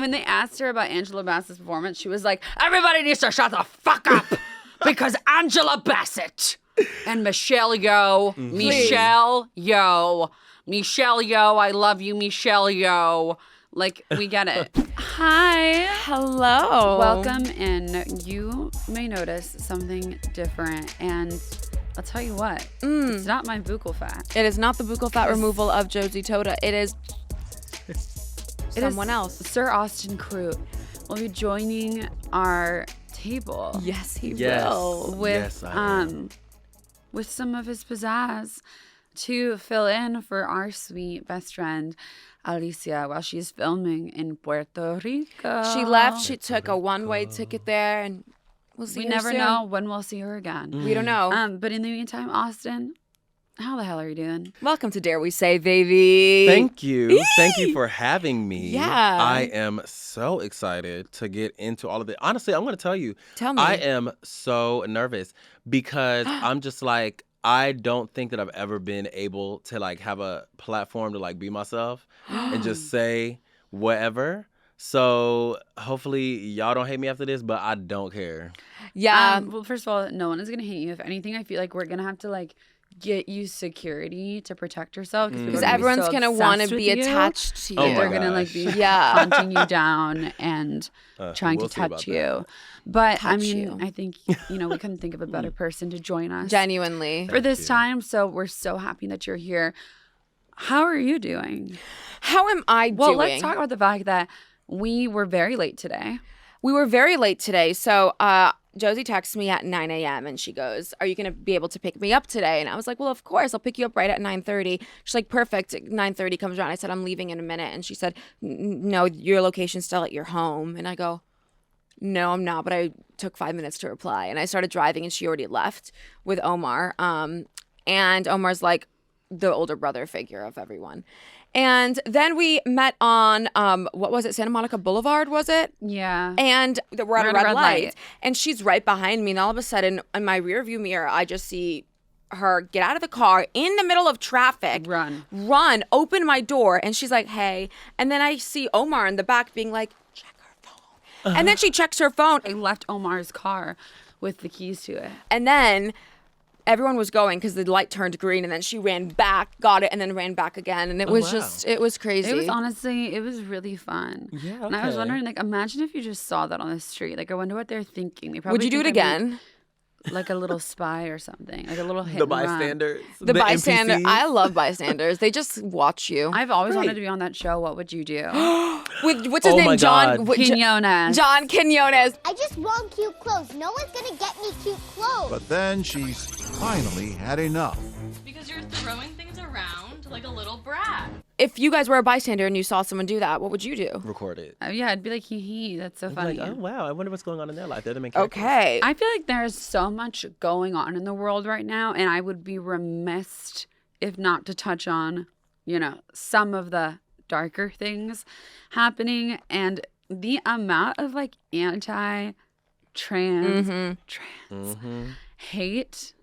when they asked her about Angela Bassett's performance, she was like, everybody needs to shut the fuck up because Angela Bassett and Michelle Yeoh, Michelle Yeoh, I love you, Michelle Yeoh. Like, we get it. Hi. Hello. Welcome in. You may notice something different, and I'll tell you what. It's not my buccal fat. It is not the buccal fat removal of Josie Tota. It is someone else. Sir Austin Crute will be joining our table. Yes, he will. With with some of his pizzazz to fill in for our sweet best friend Alycia while she's filming in Puerto Rico. She left. She took a one-way ticket there, and we'll see her never soon. know when we'll see her again. We don't know. But in the meantime, Austin, how the hell are you doing? Welcome to Dare We Say, baby. Thank you. Thank you for having me. Yeah. I am so excited to get into all of it. Honestly, I'm going to tell you. Tell me. I am so nervous because I'm just like, I don't think that I've ever been able to like have a platform to like be myself and just say whatever. So hopefully y'all don't hate me after this, but I don't care. Yeah. Well, first of all, no one is going to hate you. If anything, I feel like we're going to have to like get you security to protect yourself because everyone's going to want to be attached to you. Oh my They're going to like be Yeah. hunting you down and trying to touch you. But I mean, I think, we couldn't think of a better person to join us. Genuinely. For this time. So we're so happy that you're here. How are you doing? How am I doing? Well, let's talk about the fact that we were very late today. We were very late today. So Josie texts me at 9 a.m. and she goes, are you going to be able to pick me up today? And I was like, well, of course. I'll pick you up right at 9:30. She's like, perfect. 9:30 comes around. I said, I'm leaving in a minute. And she said, no, your location's still at your home. And I go, no, I'm not. But I took 5 minutes to reply. And I started driving and she already left with Omar. And Omar's like the older brother figure of everyone. And then we met on, what was it, Santa Monica Boulevard, was it? Yeah. And we're at a red light. And she's right behind me. And all of a sudden, in my rearview mirror, I just see her get out of the car in the middle of traffic. Run, open my door. And she's like, hey. And then I see Omar in the back being like, check her phone. And then she checks her phone. I left Omar's car with the keys to it. And then everyone was going because the light turned green, and then she ran back, got it, and then ran back again. And it was just, it was crazy. It was honestly, it was really fun. Yeah, okay. And I was wondering, like, imagine if you just saw that on the street. Like, I wonder what they're thinking. They probably Would you do it again? Like a little spy or something. Like a little hit The and run. bystanders. The bystander. NPCs. I love bystanders. They just watch you. I've always wanted to be on that show. What would you do? With what's his name? my John God. Quinones. John Quinones. I just want cute clothes. No one's gonna get me cute clothes. But then she's finally had enough. Because you're throwing things around like a little brat. If you guys were a bystander and you saw someone do that, what would you do? Record it. Yeah, I'd be like, hee, that's so funny. Like, oh, wow. I wonder what's going on in their life. They're the main characters. Okay. I feel like there's so much going on in the world right now, and I would be remiss if not to touch on, some of the darker things happening, and the amount of like anti-trans hate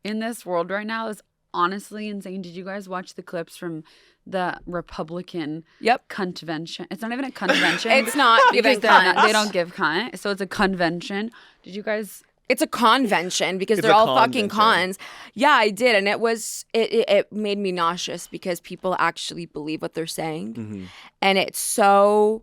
in this world right now is honestly insane. Did you guys watch the clips from the Republican convention? It's not even a convention. It's not because even they don't give cunt, so it's a convention. Did you guys? It's a convention because It's they're a all fucking convention. cons. Yeah, I did, and it made me nauseous because people actually believe what they're saying, and it's so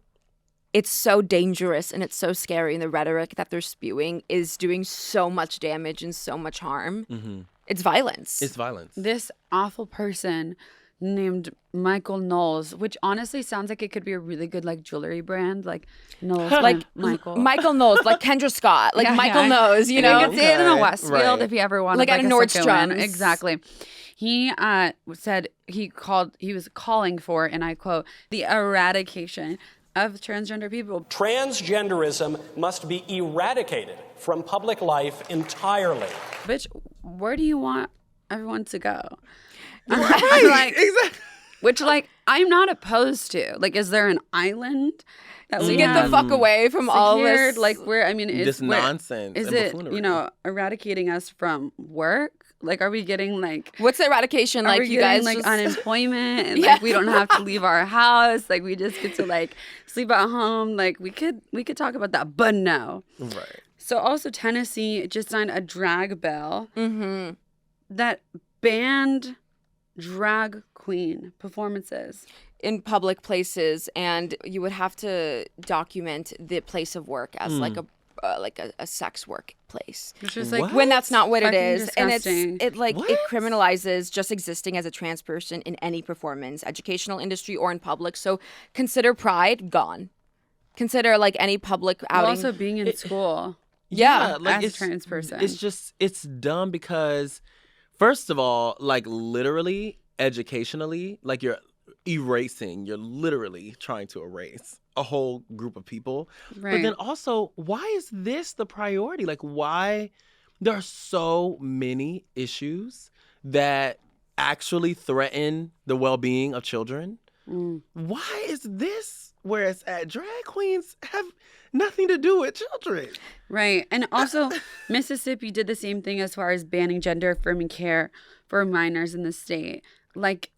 dangerous and it's so scary, and the rhetoric that they're spewing is doing so much damage and so much harm. It's violence. It's violence. This awful person named Michael Knowles, which honestly sounds like it could be a really good like jewelry brand, like Knowles, like Michael knows, like Kendra Scott, like Yeah, Michael yeah. knows, you You know. can get it in a Westfield Right. if you ever want, Like at a second one. Nordstrom's. Exactly. He said he was calling for, and I quote, the eradication of transgender people. Transgenderism must be eradicated from public life entirely. Bitch, where do you want everyone to go? Right. Like, Exactly. which, like, I'm not opposed to. Like, is there an island that we Get have the fuck away from all secured? this. Like, where, I mean, This nonsense is and it, buffoonery. eradicating us from work? Like, are we getting like What's the eradication are like? we You getting guys like just... unemployment and Yeah. like we don't have to leave our house. Like we just get to like sleep at home. Like we could talk about that, but no. Right. So also Tennessee just signed a drag bill that banned drag queen performances. in public places, and you would have to document the place of work as like a sex workplace. Which is like What? When that's not what it Fucking is, disgusting. and it What? criminalizes just existing as a trans person in any performance, educational industry or in public. So consider Pride gone. Consider like any public well, outing. also being in school yeah, as a trans person. It's dumb because, first of all, like literally, educationally, like you're literally trying to erase a whole group of people. But Right. then also, why is this the priority? Like, why? There are so many issues that actually threaten the well-being of children. Why is this where it's at? Drag queens have nothing to do with children. Right. And also, Mississippi did the same thing as far as banning gender affirming care for minors in the state. Like,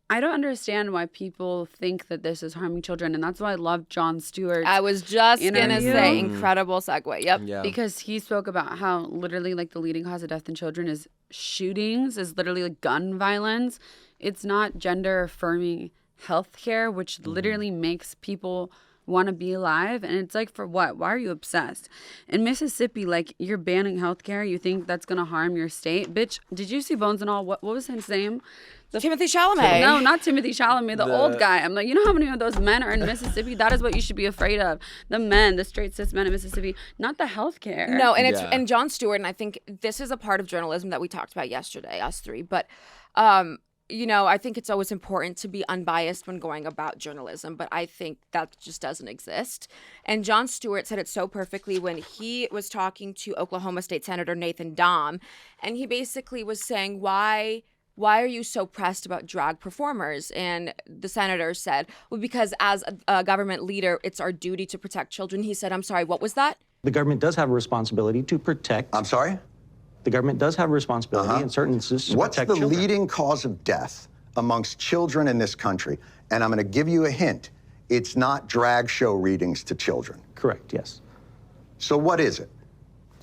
I don't understand why people think that this is harming children. And that's why I love Jon Stewart's I was just gonna interview. say, incredible segue. Yep. Yeah. because he spoke about how literally like the leading cause of death in children is shootings, is literally like gun violence. It's not gender affirming healthcare, which literally makes people want to be alive. And it's like, for what? Why are you obsessed? In Mississippi, like, you're banning healthcare. You think that's going to harm your state? Bitch, did you see Bones and All? What was his name? Timothy Chalamet. No, not Timothy Chalamet, the The- old guy. I'm like, you know how many of those men are in Mississippi? That is what you should be afraid of. The men, the straight cis men in Mississippi, not the healthcare. No, and it's Yeah. and Jon Stewart, and I think this is a part of journalism that we talked about yesterday, us three. But you know, I think it's always important to be unbiased when going about journalism, but I think that just doesn't exist. And Jon Stewart said it so perfectly when he was talking to Oklahoma State Senator Nathan Dahm, and he basically was saying, why are you so pressed about drag performers? And the senator said, well, because as a government leader, it's our duty to protect children. He said, I'm sorry, what was that? The government does have a responsibility to protect. I'm sorry? The government does have a responsibility in certain instances to What's protect the children. leading cause of death amongst children in this country? And I'm going to give you a hint. It's not drag show readings to children. Correct, yes. So what is it?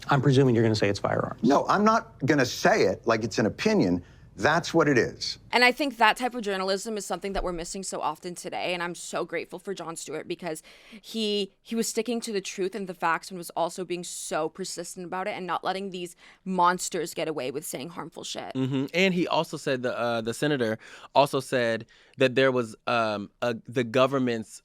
I'm presuming you're going to say it's firearms. No, I'm not going to say it like it's an opinion. That's what it is. And I think that type of journalism is something that we're missing so often today. And I'm so grateful for Jon Stewart because he was sticking to the truth and the facts and was also being so persistent about it and not letting these monsters get away with saying harmful shit. And he also said the senator also said that there was the government's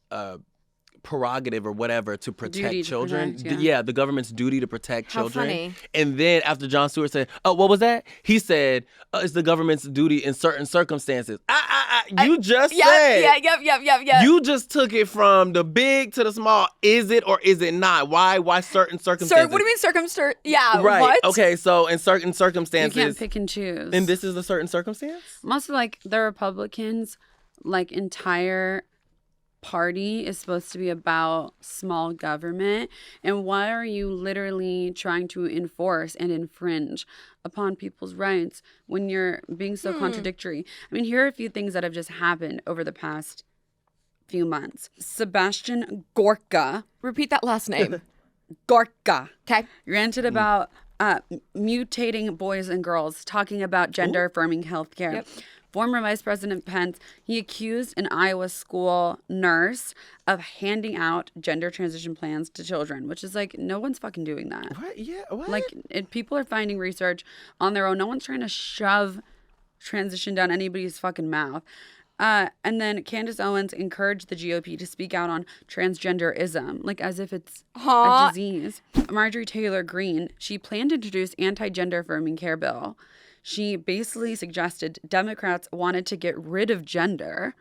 prerogative or whatever to protect Duty to children. protect, yeah. The government's duty to protect How children. funny. And then after Jon Stewart said, "Oh, what was that?" He said, "It's the government's duty in certain circumstances." You just said. Yep. You just took it from the big to the small. Is it or is it not? Why certain circumstances? Sir, what do you mean circumstance? Yeah, Right. what? Okay, so in certain You circumstances. can't pick and choose. And this is a certain circumstance? Also, like, the Republicans, like, entire party is supposed to be about small government. And why are you literally trying to enforce and infringe upon people's rights when you're being so contradictory? I mean, here are a few things that have just happened over the past few months. Sebastian Gorka, Repeat that last name. Gorka, Okay. ranted about mutating boys and girls, talking about gender affirming healthcare. Yep. Former Vice President Pence, he accused an Iowa school nurse of handing out gender transition plans to children, which is like, no one's fucking doing that. What? Yeah. What? Like, people are finding research on their own. No one's trying to shove transition down anybody's fucking mouth. And then Candace Owens encouraged the GOP to speak out on transgenderism, like as if it's a disease. Marjorie Taylor Greene, she planned to introduce anti-gender affirming care bill. She basically suggested Democrats wanted to get rid of gender.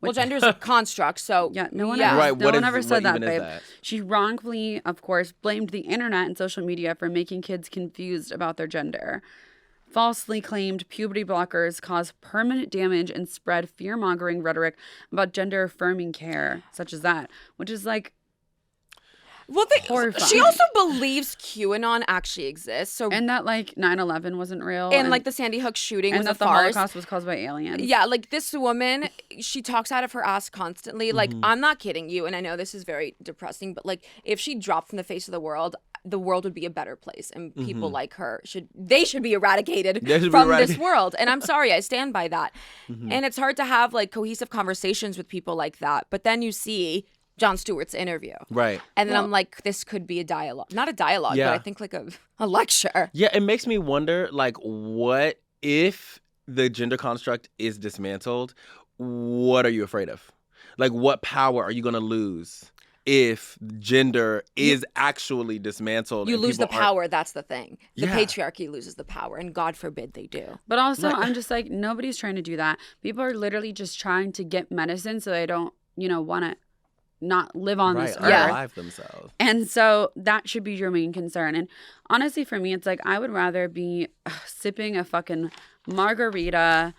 Well, gender is a construct, so Yeah, no one yeah. ever, Right, no what one is- ever what said that, even is babe. that? She wrongfully, of course, blamed the internet and social media for making kids confused about their gender. Falsely claimed puberty blockers cause permanent damage and spread fear-mongering rhetoric about gender-affirming care, such as that, which is like, Well, Horrifying. she also believes QAnon actually exists. So And that like 9/11 wasn't real. and like the Sandy Hook shooting and was that a the farce. Holocaust was caused by aliens. Yeah, like this woman, she talks out of her ass constantly. Like, Mm-hmm. I'm not kidding you, and I know this is very depressing, but like if she dropped from the face of the world would be a better place, and people like her should be eradicated from this world. And I'm sorry, I stand by that. And it's hard to have like cohesive conversations with people like that. But then you see Jon Stewart's interview. Right. And then I'm like, this could be a dialogue. Not a dialogue, Yeah. but I think like a lecture. Yeah, it makes me wonder, like, what if the gender construct is dismantled? What are you afraid of? Like, what power are you going to lose if gender is actually dismantled? You and lose the people aren't- power, that's the thing. The Yeah. patriarchy loses the power, and God forbid they do. But also, I'm just like, nobody's trying to do that. People are literally just trying to get medicine so they don't, want to not live on this earth. Unalive themselves. And so that should be your main concern. And honestly, for me, it's like I would rather be sipping a fucking margarita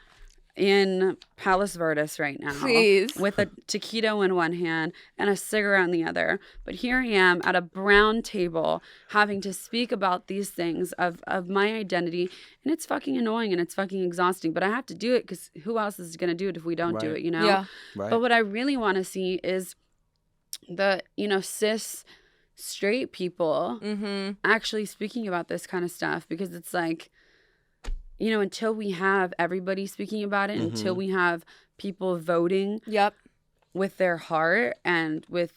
in Palos Verdes right now. Please. With a taquito in one hand and a cigarette in the other. But here I am at a brown table having to speak about these things of my identity. And it's fucking annoying and it's fucking exhausting. But I have to do it because who else is going to do it if we don't do it, Yeah. Right. But what I really want to see is the, cis straight people actually speaking about this kind of stuff, because it's like, until we have everybody speaking about it, until we have people voting Yep. with their heart and with,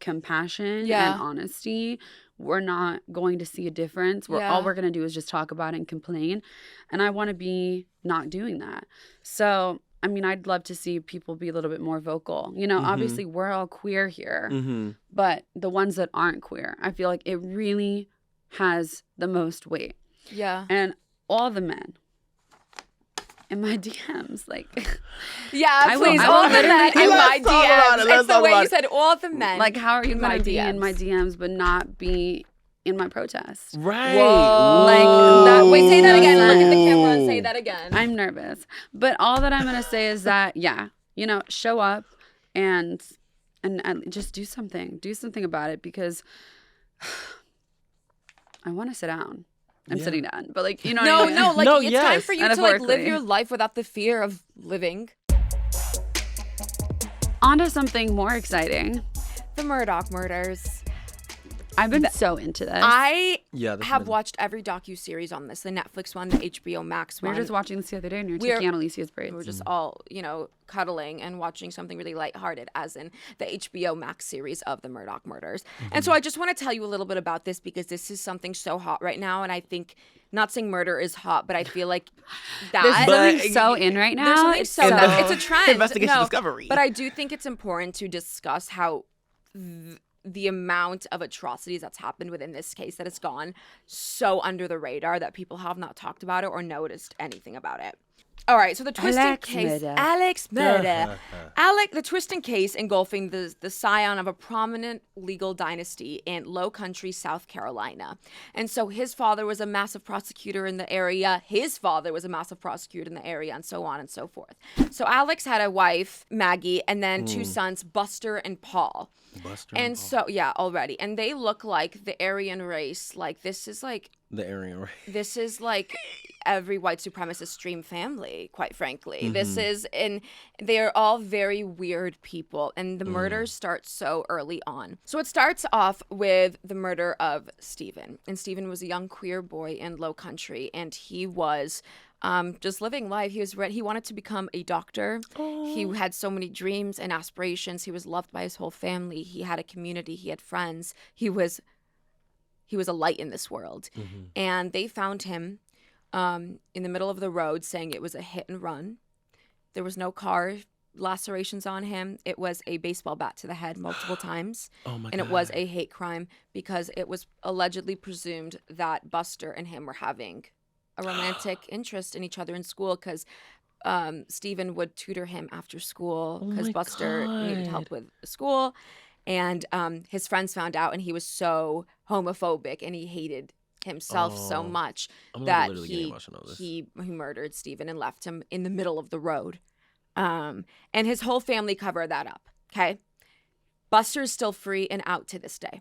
compassion and honesty, we're not going to see a difference. All we're going to do is just talk about it and complain. And I want to be not doing that. So, I mean, I'd love to see people be a little bit more vocal. Obviously we're all queer here, but the ones that aren't queer, I feel like it really has the most weight. Yeah. And all the men in my DMs, like, Yeah, will- please. I All will the men literally- in Let's my talk about DMs. it. Let's It's the talk way about you it. said all the men. like, how are you in going my to be in DMs. my DMs but not be in my protest? Right. Whoa. Like, that- Wait, say that again. Look at the Ooh. camera and say that again. I'm nervous. But all that I'm going to say is that, show up and just do something. Do something about it, because I want to sit down. I'm sitting down. But like, what I mean? No, like No, it's time yes. for you to like live Metaphorically. your life without the fear of living. On to something more exciting. The Murdaugh murders. I've been so into this. I Yeah, this have been- watched every docuseries on this. The Netflix one, the HBO Max we one. were just watching this the other day and you were We're- taking on Alicia's braids. We were just all, cuddling and watching something really lighthearted, as in the HBO Max series of the Murdaugh murders. And so I just want to tell you a little bit about this, because this is something so hot right now. And I think, not saying murder is hot, but I feel like There's that. something so in right now. There's something It's so it's a trend. Investigation Discovery. But I do think it's important to discuss how the amount of atrocities that's happened within this case that has gone so under the radar that people have not talked about it or noticed anything about it. All right, so the twisting case, Alex Murdaugh. The twisting case engulfing the scion of a prominent legal dynasty in Low Country, South Carolina. And so his father was a massive prosecutor in the area. His father was a massive prosecutor in the area, and so on and so forth. So Alex had a wife, Maggie, and then two sons, Buster and Paul. Already. And they look like the Aryan race. Like, this is like The Aryan race. this is like every white supremacist dream family, quite frankly. This is, and they are all very weird people. And the murders start so early on. So it starts off with the murder of Stephen. And Stephen was a young queer boy in Low Country, and he was just living life. He wanted to become a doctor. He had so many dreams and aspirations. He was loved by his whole family. He had a community. He had friends. He was a light in this world. And they found him in the middle of the road, saying it was a hit and run. There was no car lacerations on him. It was a baseball bat to the head multiple times. And it was a hate crime, because it was allegedly presumed that Buster and him were having a romantic interest in each other in school, because Stephen would tutor him after school because Buster needed help with school. And his friends found out, and he was so homophobic and he hated himself so much that he murdered Stephen and left him in the middle of the road. And his whole family covered that up, okay? Buster is still free and out to this day.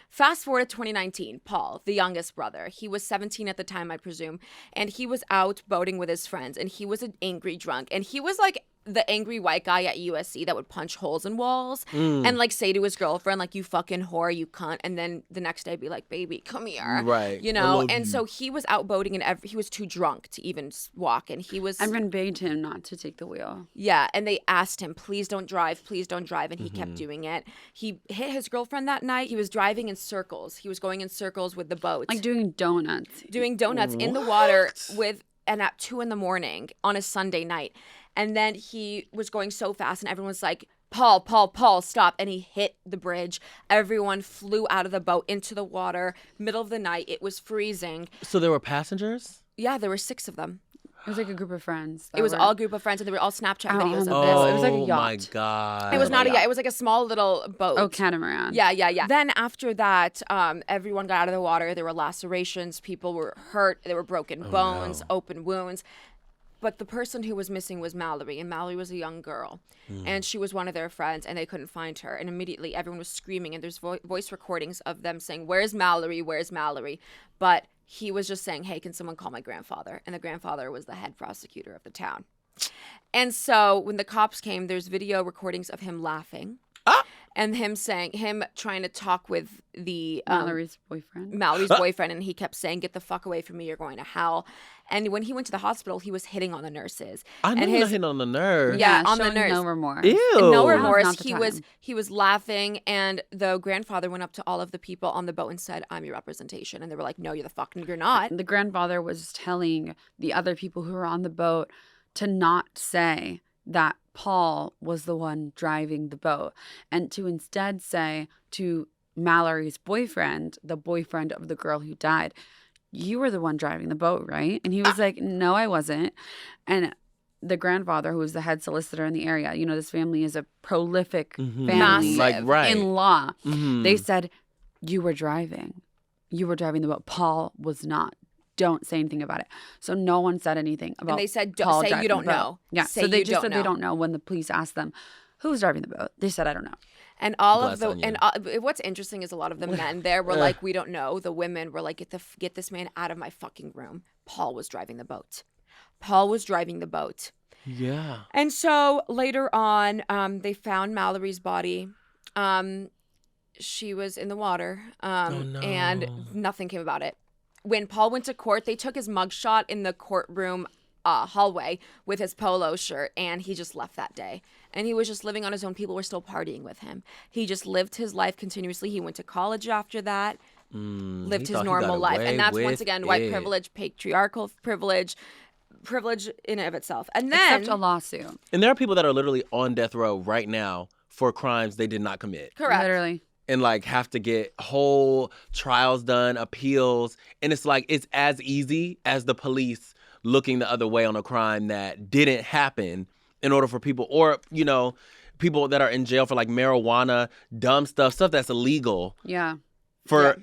Fast forward to 2019, Paul, the youngest brother, he was 17 at the time, I presume, and he was out boating with his friends, and he was an angry drunk, and he was like the angry white guy at USC that would punch holes in walls and like say to his girlfriend, like, you fucking whore, you cunt, and then the next day be like, baby, come here. Right. You know? And so he was out boating and he was too drunk to even walk. And he was... Everyone begged him not to take the wheel. Yeah. And they asked him, please don't drive. And he kept doing it. He hit his girlfriend that night. He was driving in circles. He was going in circles with the boat. Like doing donuts. Doing donuts in the water and at 2 a.m. on a Sunday night. And then he was going so fast and everyone was like, Paul, stop. And he hit the bridge. Everyone flew out of the boat into the water. Middle of the night. It was freezing. So there were passengers? Yeah, there were 6 of them. It was like a group of friends. It was all a group of friends and they were all Snapchat videos of this. It was like a yacht. Oh my God. It was not a yacht. It was like a small little boat. Oh, catamaran. Yeah. Then after that, everyone got out of the water. There were lacerations. People were hurt. There were broken bones, open wounds. But the person who was missing was Mallory, and Mallory was a young girl, and she was one of their friends, and they couldn't find her. And immediately everyone was screaming, and there's voice recordings of them saying, where's Mallory? Where's Mallory? But he was just saying, hey, can someone call my grandfather? And the grandfather was the head prosecutor of the town. And so when the cops came, there's video recordings of him laughing. And him trying to talk with the Mallory's boyfriend, and he kept saying, "Get the fuck away from me! You're going to hell." And when he went to the hospital, he was hitting on the nurses. I know you're hitting on the nurse. Yeah, on the showing nurse. No remorse. Ew. And no remorse. Now's not the He was laughing, and the grandfather went up to all of the people on the boat and said, "I'm your representation." And they were like, "No, you're not." The grandfather was telling the other people who were on the boat to not say that Paul was the one driving the boat and to instead say to Mallory's boyfriend, the boyfriend of the girl who died, you were the one driving the boat, right? And he was like, no, I wasn't. And the grandfather, who was the head solicitor in the area, you know, this family is a prolific family in law. They said, you were driving the boat. Paul was not. Don't say anything about it. So no one said anything about And they said, Paul say you don't the boat. know. Yeah. Say so they you just don't said know. they don't know when the police asked them, who's driving the boat? They said, I don't know. And what's interesting is a lot of the men there were like, we don't know. The women were like, get this man out of my fucking room. Paul was driving the boat. Yeah. And so later on, they found Mallory's body. She was in the water, and nothing came about it. When Paul went to court, they took his mugshot in the courtroom hallway with his polo shirt, and he just left that day. And he was just living on his own. People were still partying with him. He just lived his life continuously. He went to college after that, lived his normal life. And that's, once again, white privilege, patriarchal privilege in and of itself. And then... Except a lawsuit. And there are people that are literally on death row right now for crimes they did not commit. Correct. Literally. And like have to get whole trials done, appeals. And it's like, it's as easy as the police looking the other way on a crime that didn't happen in order for people, or, you know, people that are in jail for like marijuana, dumb stuff that's illegal. Yeah.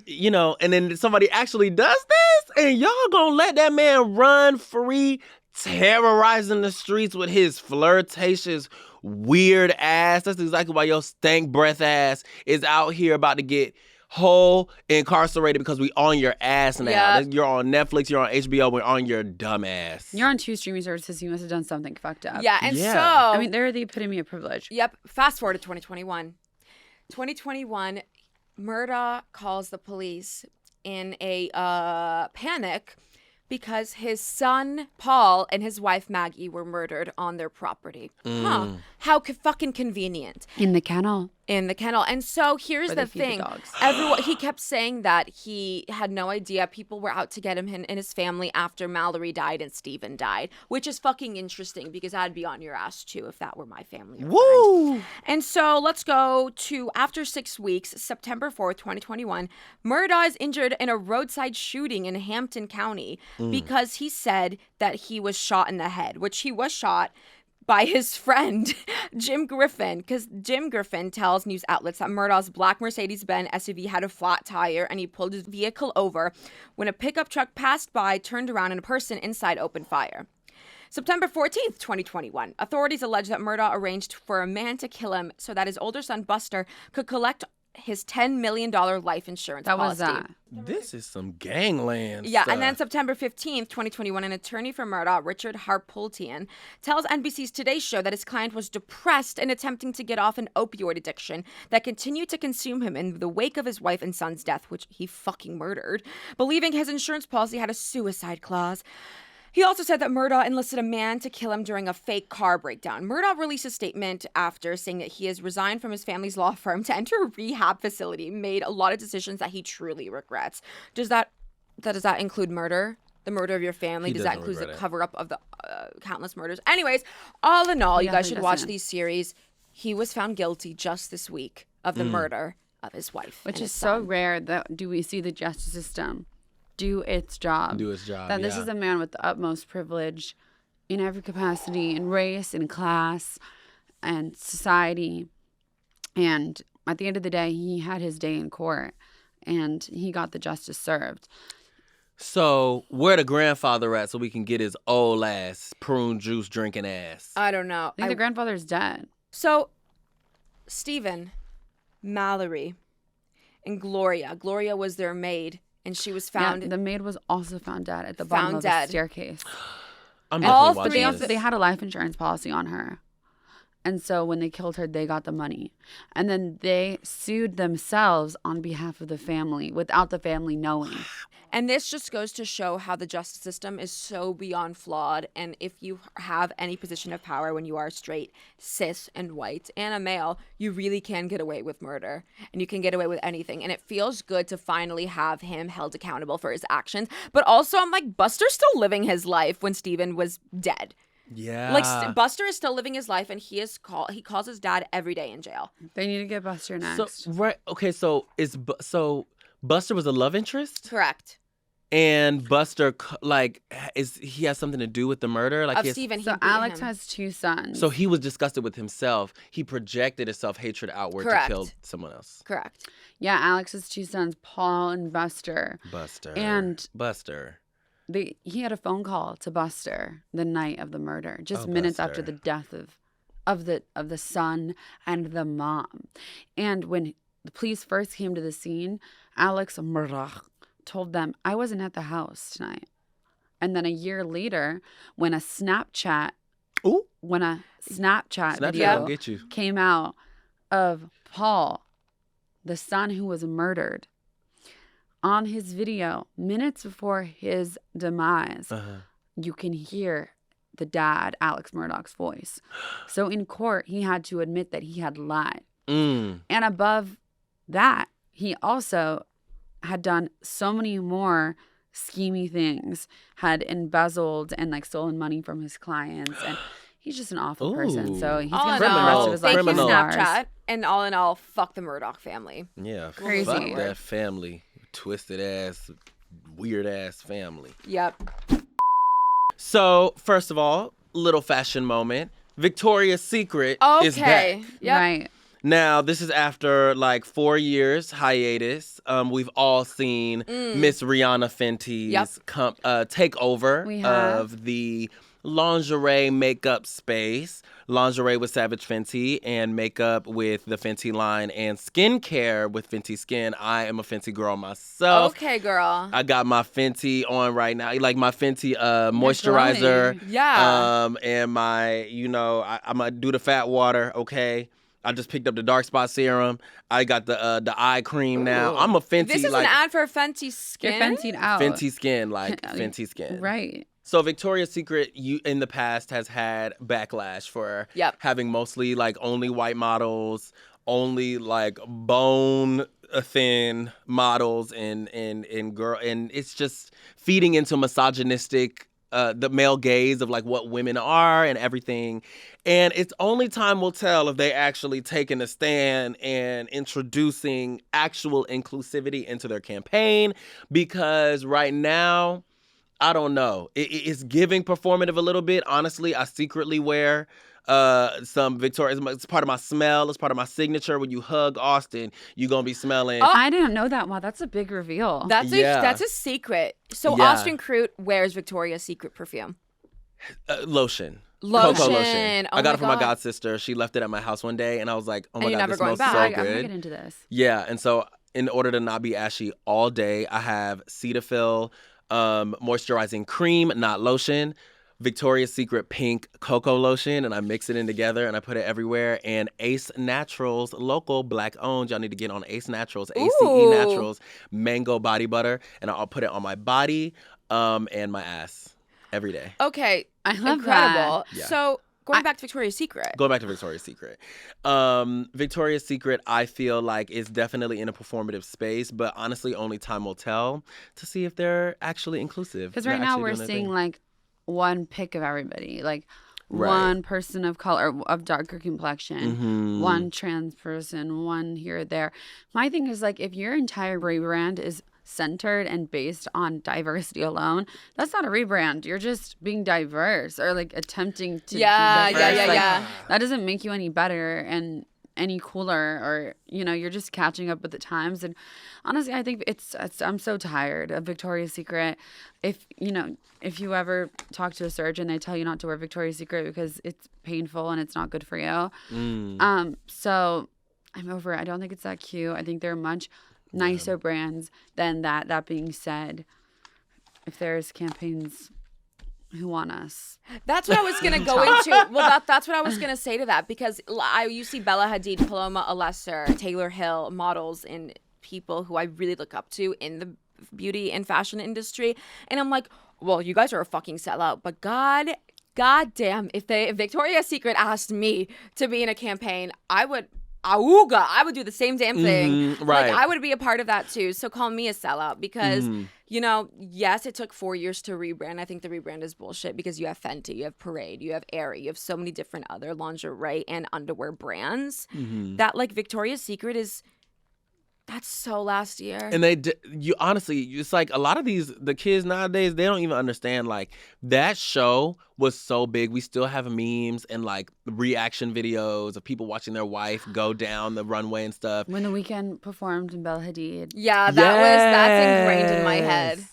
You know, and then somebody actually does this and y'all gonna let that man run free, terrorizing the streets with his flirtatious, weird ass. That's exactly why your stank breath ass is out here about to get whole incarcerated, because we on your ass now. Yeah. You're on Netflix, you're on HBO, we're on your dumb ass. You're on 2 streaming services. You must have done something fucked up. Yeah, and Yeah. so... I mean, they're the epitome of privilege. Yep. Fast forward to 2021. 2021, Murdaugh calls the police in a panic because his son, Paul, and his wife, Maggie, were murdered on their property. How fucking convenient. In the kennel. And so here's Where the they feed the thing. dogs. He kept saying that he had no idea people were out to get him and his family after Mallory died and Steven died, which is fucking interesting because I'd be on your ass too if that were my family. Woo! And so let's go to after 6 weeks, September 4th, 2021. Murdaugh is injured in a roadside shooting in Hampton County because he said that he was shot in the head, which he was shot by his friend, Jim Griffin, because Jim Griffin tells news outlets that Murdaugh's black Mercedes-Benz SUV had a flat tire and he pulled his vehicle over when a pickup truck passed by, turned around, and a person inside opened fire. September 14th, 2021, authorities allege that Murdaugh arranged for a man to kill him so that his older son, Buster, could collect his $10 million life insurance That was policy. that. This is some gangland Yeah, stuff. and then September 15th, 2021, an attorney for Murdaugh, Richard Harpultian, tells NBC's Today Show that his client was depressed and attempting to get off an opioid addiction that continued to consume him in the wake of his wife and son's death, which he fucking murdered, believing his insurance policy had a suicide clause. He also said that Murdaugh enlisted a man to kill him during a fake car breakdown. Murdaugh released a statement after saying that he has resigned from his family's law firm to enter a rehab facility, made a lot of decisions that he truly regrets. Does that include murder? The murder of your family? He Does that doesn't include the regret it. cover-up of the countless murders? Anyways, all in all, you guys he should watch doesn't. these series. He was found guilty just this week of the murder of his wife. Which and is his so son. rare that do we see the justice system do its job. Do its job, That this yeah. is a man with the utmost privilege in every capacity, in race, in class, and society. And at the end of the day, he had his day in court, and he got the justice served. So where the grandfather at so we can get his old ass prune juice drinking ass? I don't know. I think the grandfather's dead. So, Stephen, Mallory, and Gloria. Gloria was their maid, and she was found. Yeah, the maid was also found dead at the bottom Found of dead. the staircase. I'm all definitely three watching of this. They had a life insurance policy on her. And so when they killed her, they got the money. And then they sued themselves on behalf of the family without the family knowing. And this just goes to show how the justice system is so beyond flawed. And if you have any position of power when you are straight, cis, and white, and a male, you really can get away with murder. And you can get away with anything. And it feels good to finally have him held accountable for his actions. But also, I'm like, Buster's still living his life when Steven was dead. Yeah. Like, Buster is still living his life, and he calls his dad every day in jail. They need to get Buster So next. right. Okay. So Buster was a love interest, Correct. and Buster he has something to do with the murder, like Of he has- Steven. He So beat Alex him. has two sons. So he was disgusted with himself. He projected his self-hatred outward Correct. to kill someone else. Correct. Yeah, Alex's two sons, Paul and Buster. Buster. And Buster. he had a phone call to Buster the night of the murder, just Oh, minutes after Buster. the death of the son and the mom. And when the police first came to the scene, Alex Murdaugh told them, "I wasn't at the house tonight." And then a year later, when a Snapchat Ooh. Snapchat Snapchat video will get you. came out of Paul, the son who was murdered, on his video, minutes before his demise, you can hear the dad, Alex Murdaugh's voice. So in court, he had to admit that he had lied. Mm. And above that, he also had done so many more schemy things, had embezzled and like stolen money from his clients, and he's just an awful person. So he's All gonna in spend the all, rest of his life thank you, Criminal. behind bars. Snapchat. And all in all, fuck the Murdaugh family. Yeah. Crazy. Fuck that family. Twisted ass, weird ass family. Yep. So, first of all, little fashion moment. Victoria's Secret is back. Okay. Yep. Right. Now, this is after like 4 years hiatus. We've all seen Miss Rihanna Fenty's takeover We have. of the lingerie makeup space. Lingerie with Savage Fenty and makeup with the Fenty line and skincare with Fenty Skin. I am a Fenty girl myself. Okay, girl. I got my Fenty on right now, like my Fenty moisturizer. glowing. Yeah. And my, I'm gonna do the fat water. Okay. I just picked up the dark spot serum. I got the eye cream now. I'm a Fenty This is like an ad for Fenty You're Skin. Fenty'd out. Fenty Skin, like Fenty Skin. Right. So Victoria's Secret, in the past has had backlash for having mostly like only white models, only like bone thin models, and it's just feeding into misogynistic the male gaze of like what women are and everything. And it's only time will tell if they actually taking a stand and introducing actual inclusivity into their campaign, because right now, I don't know. It's giving performative a little bit. Honestly, I secretly wear some Victoria's. It's part of my smell. It's part of my signature. When you hug Austin, you're going to be smelling. Oh, I didn't know that. Wow, that's a big reveal. That's a secret. So Yeah. Austin Crute wears Victoria's Secret perfume. Lotion. Lotion. Cocoa lotion. Oh I got it from my God. god sister. She left it at my house one day, and I was like, "Oh my And you're god, never this going smells back. so I'm gonna good." get into this. Yeah, and so in order to not be ashy all day, I have Cetaphil moisturizing cream, not lotion, Victoria's Secret pink cocoa lotion, and I mix it in together and I put it everywhere. And Ace Naturals, local black owned. Y'all need to get on Ace Naturals, ACE Naturals, mango body butter, and I'll put it on my body and my ass every day. Okay. I love Incredible. that. Yeah. So going back to Victoria's Secret. Going back to Victoria's Secret. Victoria's Secret, I feel like, is definitely in a performative space, but honestly, only time will tell to see if they're actually inclusive. Because right now we're seeing like one pick of everybody, like one person of color, of darker complexion, one trans person, one here or there. My thing is like, if your entire rebrand is centered and based on diversity alone, that's not a rebrand. You're just being diverse or like attempting to be diverse. Like, that doesn't make you any better and any cooler, or you're just catching up with the times. And honestly, I think it's I'm so tired of Victoria's Secret. If you ever talk to a surgeon, they tell you not to wear Victoria's Secret because it's painful and it's not good for you. So I'm over it. I don't think it's that cute. I think they're much nicer brands than that. That being said, if there's campaigns who want us, that's what I was gonna go into. Well, that's what I was gonna say to that, because you see Bella Hadid, Paloma Alycia, Taylor Hill, models and people who I really look up to in the beauty and fashion industry, and I'm like, well, you guys are a fucking sellout. But God damn, if Victoria's Secret asked me to be in a campaign, I would do the same damn thing. Right. Like, I would be a part of that too. So call me a sellout because, yes, it took 4 years to rebrand. I think the rebrand is bullshit because you have Fenty, you have Parade, you have Aerie, you have so many different other lingerie and underwear brands that, like, Victoria's Secret that's so last year. And you honestly, it's like a lot of the kids nowadays, they don't even understand, like, that show was so big. We still have memes and like reaction videos of people watching their wife go down the runway and stuff. when The Weeknd performed in Bella Hadid. Yeah, that's ingrained in my head.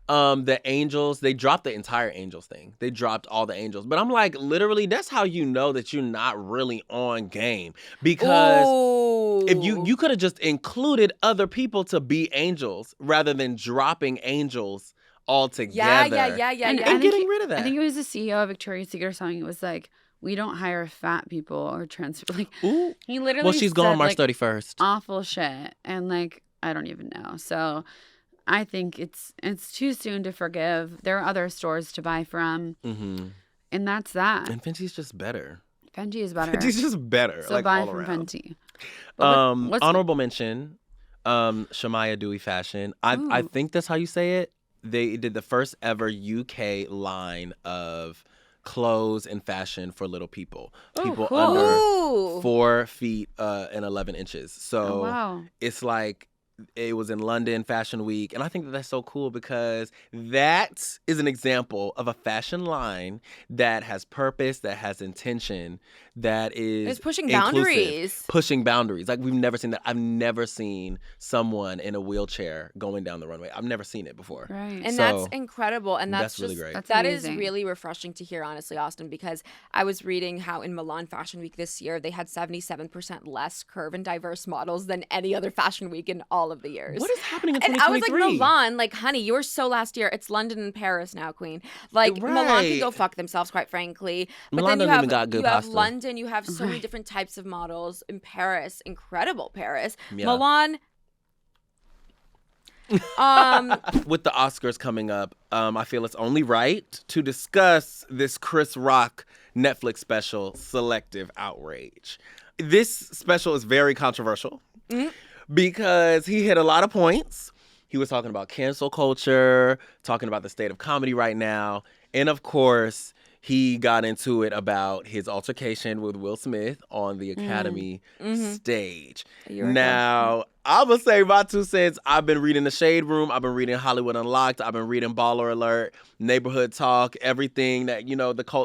The Angels, they dropped the entire Angels thing. They dropped all the Angels. But I'm like, literally, that's how you know that you're not really on game. Because if you could have just included other people to be Angels rather than dropping Angels altogether. Yeah. And getting rid of that. I think it was the CEO of Victoria's Secret or something. It was like, we don't hire fat people or trans. Like, Ooh. he literally Well, she's gone said, March like, 31st. awful shit. And like, I don't even know. So I think it's too soon to forgive. There are other stores to buy from. And that's that. And Fenty's just better. Fenty is better. Fenty's just better. So like, buy all from around. Fenty. Honorable mention, Shamaya Dewey Fashion. I think that's how you say it. They did the first ever UK line of clothes and fashion for little people. People under 4 feet and 11 inches. So it's like, it was in London Fashion Week. And I think that's so cool because that is an example of a fashion line that has purpose, that has intention, that is It's pushing inclusive, boundaries. Pushing boundaries. Like, we've never seen that. I've never seen someone in a wheelchair going down the runway. I've never seen it before. Right. And So, that's incredible. And that's really great. That's that is amazing. really refreshing to hear, honestly, Austin, because I was reading how in Milan Fashion Week this year, they had 77% less curve and diverse models than any other fashion week in all of the years. What is happening in And 2023? I was like, Milan, like, honey, you were so last year. It's London and Paris now, queen. Like, Milan Right. can go fuck themselves, quite frankly. But Milan then doesn't even got good you have pasta. London, you have so many different types of models. In Paris, incredible Paris. Yeah. Milan. With the Oscars coming up, I feel it's only right to discuss this Chris Rock Netflix special, Selective Outrage. This special is very controversial because he hit a lot of points. He was talking about cancel culture, talking about the state of comedy right now, and of course, he got into it about his altercation with Will Smith on the Academy stage. Now, I'm going to say my 2 cents. I've been reading The Shade Room. I've been reading Hollywood Unlocked. I've been reading Baller Alert, Neighborhood Talk, everything that,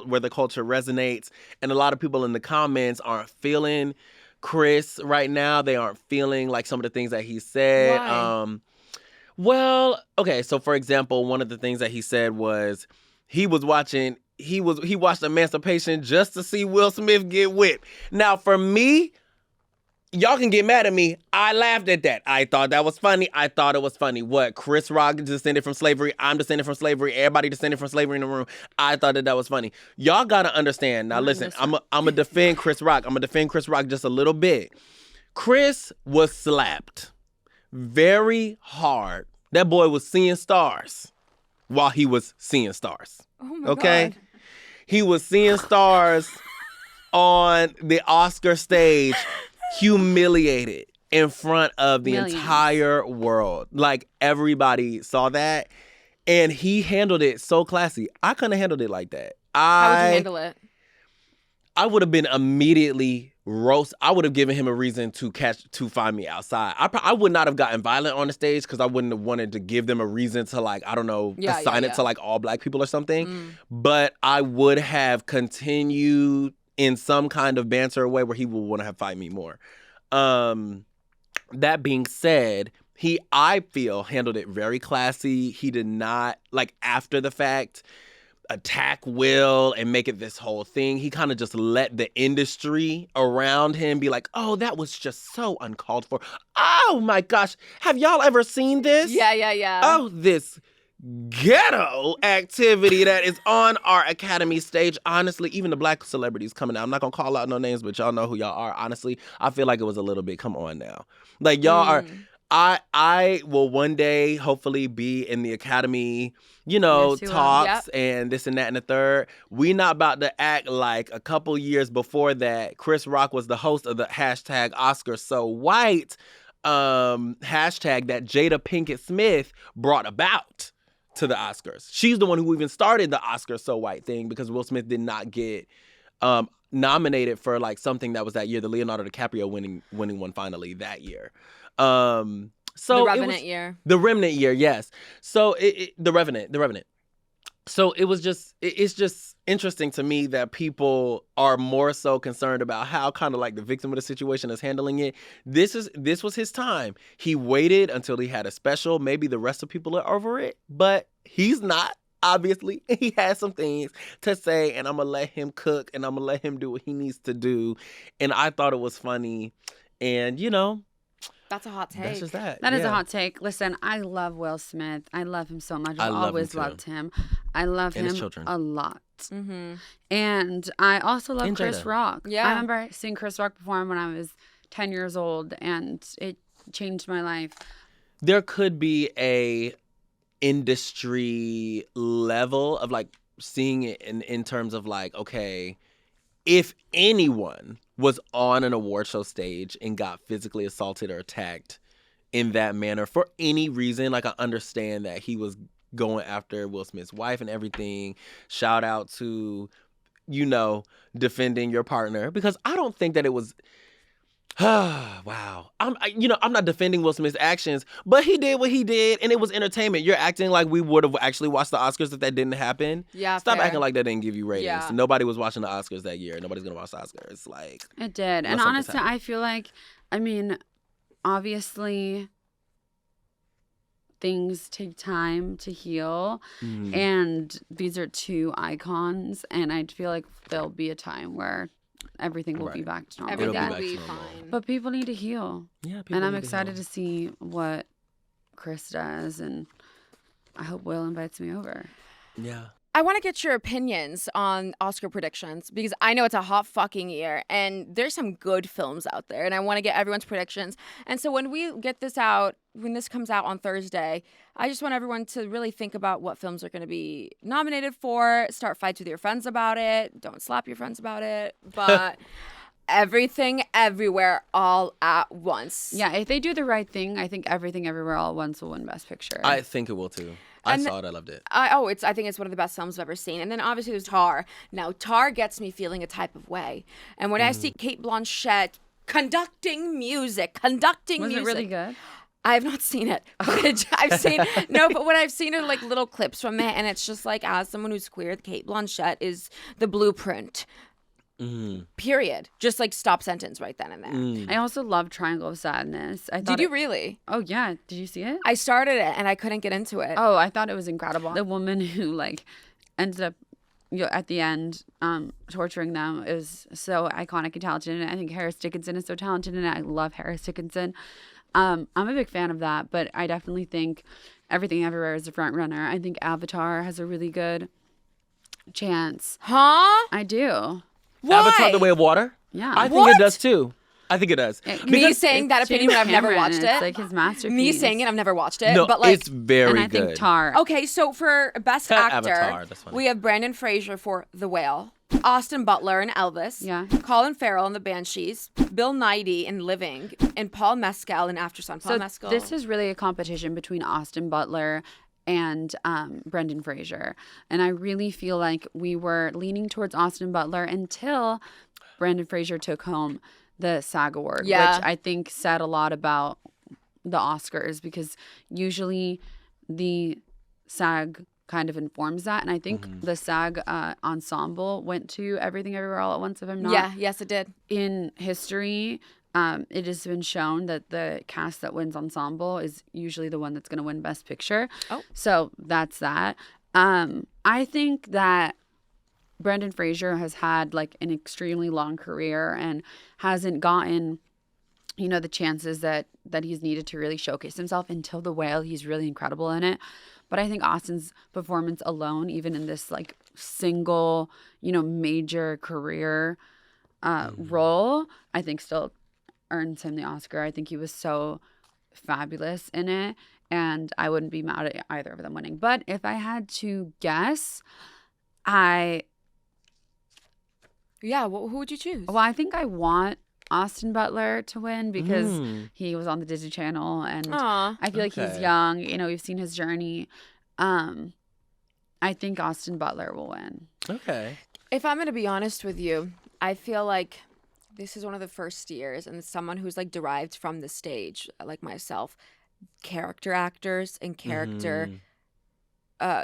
where the culture resonates. And a lot of people in the comments aren't feeling Chris right now. They aren't feeling like some of the things that he said. Why? Well, okay, so for example, one of the things that he said was he was watching he watched Emancipation just to see Will Smith get whipped. Now, for me, y'all can get mad at me. I laughed at that. I thought that was funny. I thought it was funny. What? Chris Rock descended from slavery. I'm descended from slavery. Everybody descended from slavery in the room. I thought that was funny. Y'all got to understand. Now, listen, I'm going to defend Chris Rock. I'm going to defend Chris Rock just a little bit. Chris was slapped very hard. That boy was seeing stars while he was seeing stars. Oh my okay? God. He was seeing stars on the Oscar stage, humiliated in front of the entire world. Like, everybody saw that, and he handled it so classy. I couldn't have handled it like that. How would you handle it? I would have been immediately roast. I would have given him a reason to find me outside. I would not have gotten violent on the stage because I wouldn't have wanted to give them a reason to, like, I don't know, assign it to, like, all black people or something. But I would have continued in some kind of banter way where he would want to have fight me more. That being said, I feel, handled it very classy. He did not, like, after the fact, attack Will and make it this whole thing. He kind of just let the industry around him be like, oh, that was just so uncalled for. Oh my gosh, have y'all ever seen this? Yeah. Oh, this ghetto activity that is on our Academy stage. Honestly, even the black celebrities coming out. I'm not gonna call out no names, but y'all know who y'all are. Honestly, I feel like it was a little bit, come on now. Like, y'all are, I will one day hopefully be in the Academy, talks and this and that and the third. We not about to act like a couple years before that, Chris Rock was the host of the hashtag Oscar So White hashtag that Jada Pinkett Smith brought about to the Oscars. She's the one who even started the Oscar So White thing because Will Smith did not get nominated for, like, something that was that year, the Leonardo DiCaprio winning one finally that year. So the Revenant year. The Remnant year, yes. So the Revenant. So it was just, it's just interesting to me that people are more so concerned about how kind of like the victim of the situation is handling it. This was his time. He waited until he had a special. Maybe the rest of people are over it, but he's not. Obviously, he has some things to say, and I'm going to let him cook, and I'm going to let him do what he needs to do. And I thought it was funny. And, that's a hot take. That's just that. That is a hot take. Listen, I love Will Smith. I love him so much. I've always loved him. I love him a lot. Mm-hmm. And I also love Chris Rock. Yeah. I remember seeing Chris Rock perform when I was 10 years old, and it changed my life. There could be a industry level of, like, seeing it in terms of, like, okay, if anyone was on an award show stage and got physically assaulted or attacked in that manner for any reason, like, I understand that he was going after Will Smith's wife and everything. Shout out to, defending your partner, because I don't think that it was, wow. I'm not defending Will Smith's actions, but he did what he did, and it was entertainment. You're acting like we would have actually watched the Oscars if that didn't happen. Yeah, Stop fair. acting like that didn't give you ratings. Yeah. Nobody was watching the Oscars that year. Nobody's gonna watch the Oscars. Like, it did. And honestly, I feel like, obviously, things take time to heal, and these are two icons, and I feel like there'll be a time where everything will be back to normal. Everything will be fine. But people need to heal. Yeah, people and I'm need to excited heal. to see what Chris does, and I hope Will invites me over. Yeah. I want to get your opinions on Oscar predictions because I know it's a hot fucking year and there's some good films out there and I want to get everyone's predictions. And so when this comes out on Thursday, I just want everyone to really think about what films are going to be nominated for, start fights with your friends about it. Don't slap your friends about it, but everything, everywhere, all at once. Yeah, if they do the right thing, I think Everything Everywhere All at Once will win Best Picture. I think it will too. I saw it. I loved it. I think it's one of the best films I've ever seen. And then obviously there's Tar. Now, Tar gets me feeling a type of way. And when I see Cate Blanchett conducting music. Was it really good? I have not seen it. But but when I've seen like little clips from it, and it's just like, as someone who's queer, Cate Blanchett is the blueprint. Period. Just like stop sentence right then and there. I also love Triangle of Sadness. Did you really? Oh yeah. Did you see it? I started it and I couldn't get into it. Oh, I thought it was incredible. The woman who like ended up at the end, torturing them is so iconic and talented. And I think Harris Dickinson is so talented, and I love Harris Dickinson. I'm a big fan of that, but I definitely think Everything Everywhere is a front runner. I think Avatar has a really good chance. Huh? I do. Why? Avatar: The Way of Water? Yeah. I think it does too. I think it does. Me saying that opinion when I've never watched it. It's like his masterpiece. Me saying it, I've never watched it. No, but like, it's very and I good. think Tar. Okay, so for Best Actor, Avatar, that's funny. we have Brendan Fraser for The Whale, Austin Butler in Elvis, Yeah. Colin Farrell in The Banshees, Bill Nighy in Living, and Paul Mescal in After Sun. Paul So Mescal. this is really a competition between Austin Butler and Brendan Fraser. And I really feel like we were leaning towards Austin Butler until Brendan Fraser took home the SAG Award, Yeah. which I think said a lot about the Oscars, because usually the SAG kind of informs that. And I think the SAG ensemble went to Everything Everywhere All at Once, if I'm not yes, it did. in history. It has been shown that the cast that wins ensemble is usually the one that's going to win Best Picture. Oh. So that's that. I think that Brendan Fraser has had like an extremely long career and hasn't gotten, the chances that he's needed to really showcase himself until The Whale. He's really incredible in it. But I think Austin's performance alone, even in this like single, major career role, I think still earns him the Oscar. I think he was so fabulous in it, and I wouldn't be mad at either of them winning. But if I had to guess, Who would you choose? I think I want Austin Butler to win because he was on the Disney Channel, and Aw. I feel like he's young. We've seen his journey. I think Austin Butler will win. Okay. If I'm going to be honest with you, I feel like this is one of the first years, and someone who's like derived from the stage, like myself, character actors and character,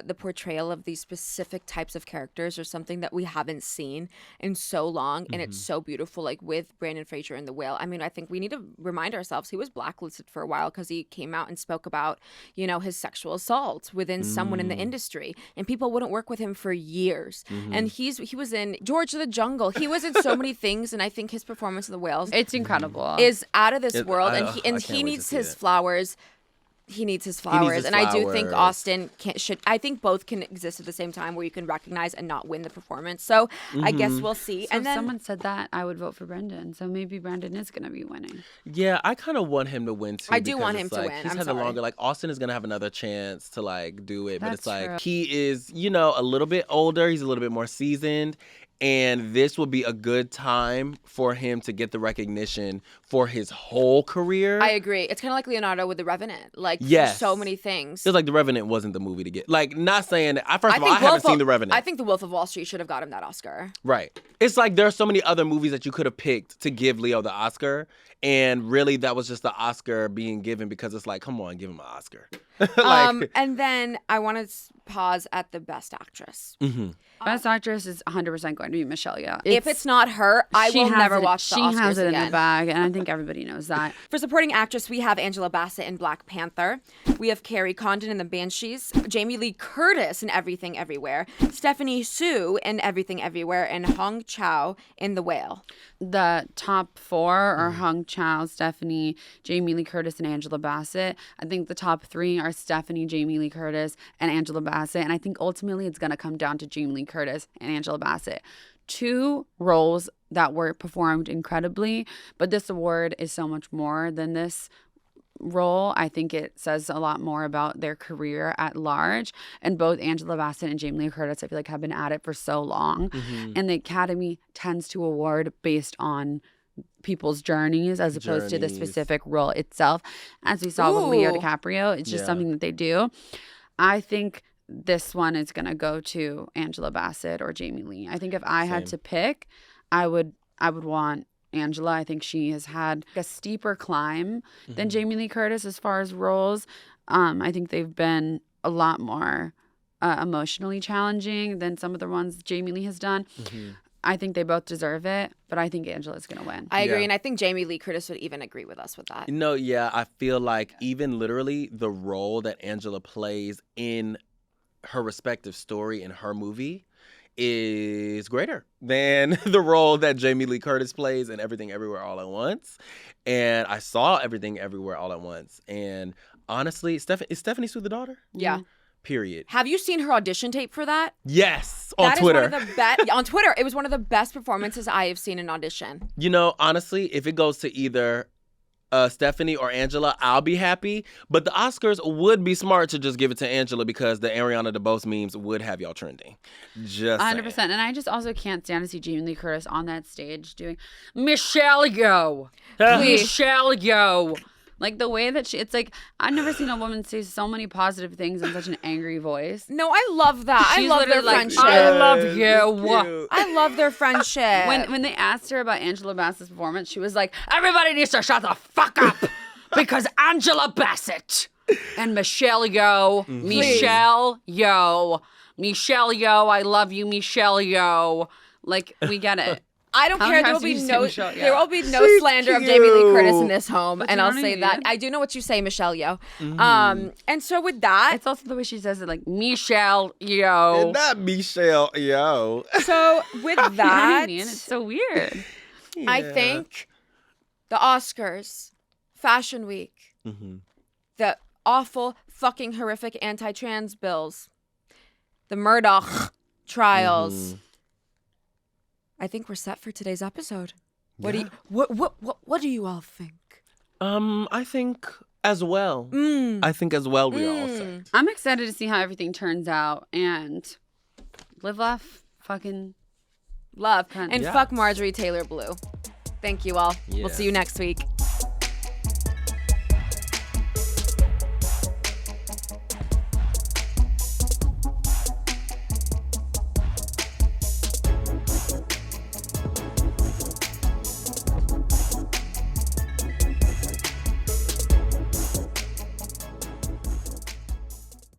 the portrayal of these specific types of characters are something that we haven't seen in so long, and it's so beautiful. Like with Brendan Fraser in The Whale, I mean, I think we need to remind ourselves he was blacklisted for a while because he came out and spoke about, his sexual assault within someone in the industry, and people wouldn't work with him for years. And he was in George of the Jungle. He was in so many things, and I think his performance in The Whales It's incredible. is out of this world, I and can't wait he to needs see his it. flowers. He needs his flowers, his and I do think flowers. Austin should. I think both can exist at the same time, where you can recognize and not win the performance. So I guess we'll see. So and if then someone said that, I would vote for Brendan. So maybe Brendan is going to be winning. Yeah, I kind of want him to win too. I do because want it's him to like, win. He's I'm had sorry. a longer. Like Austin is gonna have another chance to like do it, but it's That's like true. he is, a little bit older. He's a little bit more seasoned, and this will be a good time for him to get the recognition for his whole career. I agree. It's kind of like Leonardo with The Revenant. Like Yes. so many things. Feels like The Revenant wasn't the movie to get. Like, not saying that. First of all, I think haven't Wolf seen of- The Revenant. I think The Wolf of Wall Street should have got him that Oscar. Right. It's like there are so many other movies that you could have picked to give Leo the Oscar. And really, that was just the Oscar being given because it's like, come on, give him an Oscar. And then I want to pause at the Best Actress. Best actress is 100% going to be Michelle Yeoh. If it's not her, I she will has never it- watch the She Oscars has it again. in the bag, and I think everybody knows that. For supporting actress, we have Angela Bassett in Black Panther. We have Carrie Condon in The Banshees, Jamie Lee Curtis in Everything Everywhere, Stephanie Sue in Everything Everywhere, and Hong Chow in The Whale. The top four are Hong Chow, Stephanie, Jamie Lee Curtis, and Angela Bassett. I think the top three are Stephanie, Jamie Lee Curtis, and Angela Bassett. And I think ultimately it's going to come down to Jamie Lee Curtis and Angela Bassett. Two roles that were performed incredibly, but this award is so much more than this role. I think it says a lot more about their career at large. And both Angela Bassett and Jamie Lee Curtis, I feel like, have been at it for so long. And the Academy tends to award based on people's journeys as opposed to the Journeys. specific role itself. As we saw with Leo Ooh. DiCaprio, it's just something that they do. I think this one is going to go to Angela Bassett or Jamie Lee. I think if I had to pick, I would want Angela. I think she has had a steeper climb than Jamie Lee Curtis as far as roles. I think they've been a lot more emotionally challenging than some of the ones Jamie Lee has done. I think they both deserve it, but I think Angela's going to win. I agree, Yeah. and I think Jamie Lee Curtis would even agree with us with that. No, yeah, I feel like even literally the role that Angela plays in her respective story in her movie is greater than the role that Jamie Lee Curtis plays in Everything Everywhere All at Once. And I saw Everything Everywhere All at Once. And honestly, is Stephanie Sue the daughter? Yeah. Period. Have you seen her audition tape for that? Yes, on Twitter. That is one of the best. On Twitter, it was one of the best performances I have seen in audition. You know, honestly, if it goes to either Stephanie or Angela, I'll be happy. But the Oscars would be smart to just give it to Angela because the Ariana DeBose memes would have y'all trending. Just 100%. saying. And I just also can't stand to see Jamie Lee Curtis on that stage doing Michelle Yeoh. Michelle Yeoh. Like the way that it's like, I've never seen a woman say so many positive things in such an angry voice. No, I love that. She's I love their literally friendship. I love you. I love their friendship. When they asked her about Angela Bassett's performance, she was like, everybody needs to shut the fuck up because Angela Bassett and Michelle Yeoh, Michelle Yeoh, I love you, Michelle Yeoh. Like, we get it. I don't How care. many times did you say Michelle Yeoh? There will be no slander of Jamie Lee Curtis in this home, and I'll say that. I do know what you say, Michelle Yeoh. And so with that, It's also the way she says it, like, Michelle Yeoh. Not Michelle Yeoh. so with You know what that, I mean? It's so weird. I think the Oscars, Fashion Week, the awful, fucking horrific anti-trans bills, the Murdaugh trials. I think we're set for today's episode. What do you all think? I think as well. I think as well we all say. I'm excited to see how everything turns out and live, laugh, fucking Love. And Yes. fuck Marjorie Taylor Blue. Thank you all. We'll see you next week.